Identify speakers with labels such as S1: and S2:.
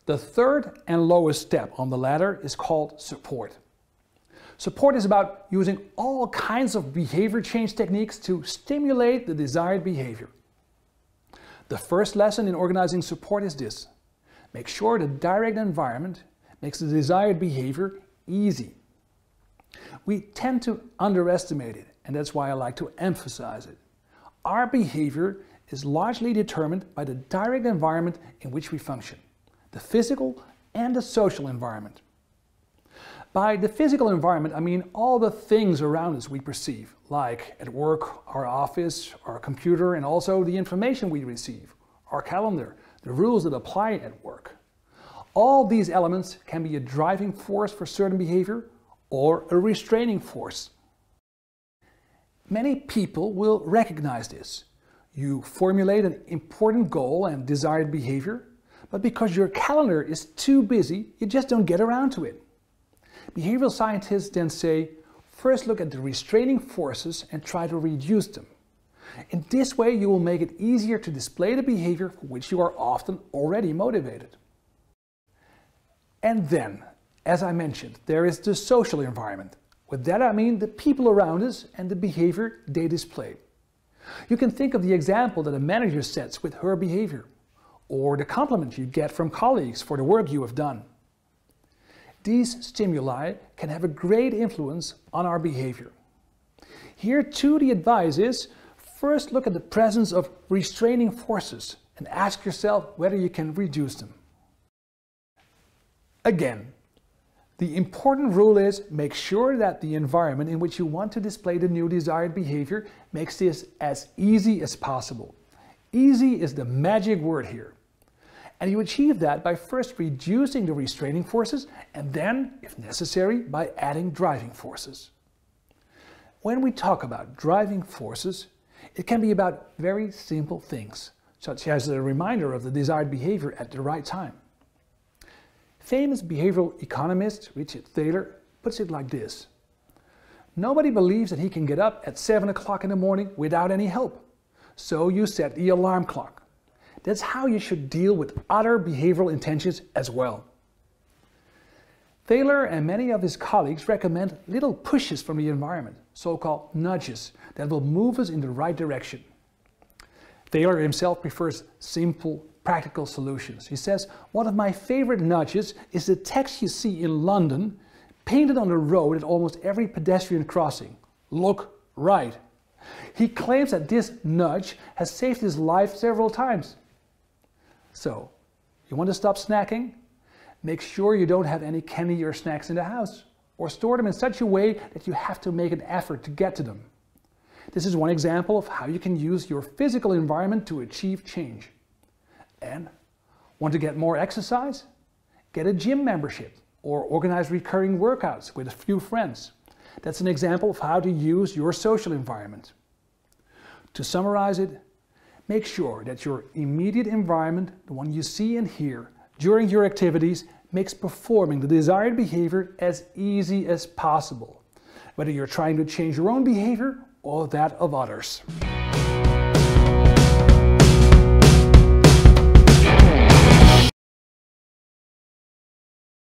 S1: The third and lowest step on the ladder is called support. Support is about using all kinds of behavior change techniques to stimulate the desired behavior. The first lesson in organizing support is this: make sure the direct environment makes the desired behavior easy. We tend to underestimate it, and that's why I like to emphasize it. Our behavior is largely determined by the direct environment in which we function, the physical and the social environment. By the physical environment, I mean all the things around us we perceive, like at work, our office, our computer, and also the information we receive, our calendar, the rules that apply at work. All these elements can be a driving force for certain behavior or a restraining force. Many people will recognize this. You formulate an important goal and desired behavior, but because your calendar is too busy, you just don't get around to it. Behavioral scientists then say, first look at the restraining forces and try to reduce them. In this way, you will make it easier to display the behavior for which you are often already motivated. And then, as I mentioned, there is the social environment. With that I mean the people around us and the behavior they display. You can think of the example that a manager sets with her behavior, or the compliment you get from colleagues for the work you have done. These stimuli can have a great influence on our behavior. Here too the advice is, first look at the presence of restraining forces and ask yourself whether you can reduce them. Again, the important rule is make sure that the environment in which you want to display the new desired behavior makes this as easy as possible. Easy is the magic word here. And you achieve that by first reducing the restraining forces and then, if necessary, by adding driving forces. When we talk about driving forces, it can be about very simple things, such as a reminder of the desired behavior at the right time. Famous behavioral economist Richard Thaler puts it like this: nobody believes that he can get up at 7 o'clock in the morning without any help, so you set the alarm clock. That's how you should deal with other behavioral intentions as well. Thaler and many of his colleagues recommend little pushes from the environment, so-called nudges, that will move us in the right direction. Thaler himself prefers simple, practical solutions. He says, one of my favorite nudges is the text you see in London painted on the road at almost every pedestrian crossing: look right. He claims that this nudge has saved his life several times. So, you want to stop snacking? Make sure you don't have any candy or snacks in the house, or store them in such a way that you have to make an effort to get to them. This is one example of how you can use your physical environment to achieve change. And want to get more exercise? Get a gym membership or organize recurring workouts with a few friends. That's an example of how to use your social environment. To summarize it, make sure that your immediate environment, the one you see and hear during your activities, makes performing the desired behavior as easy as possible, whether you're trying to change your own behavior or that of others.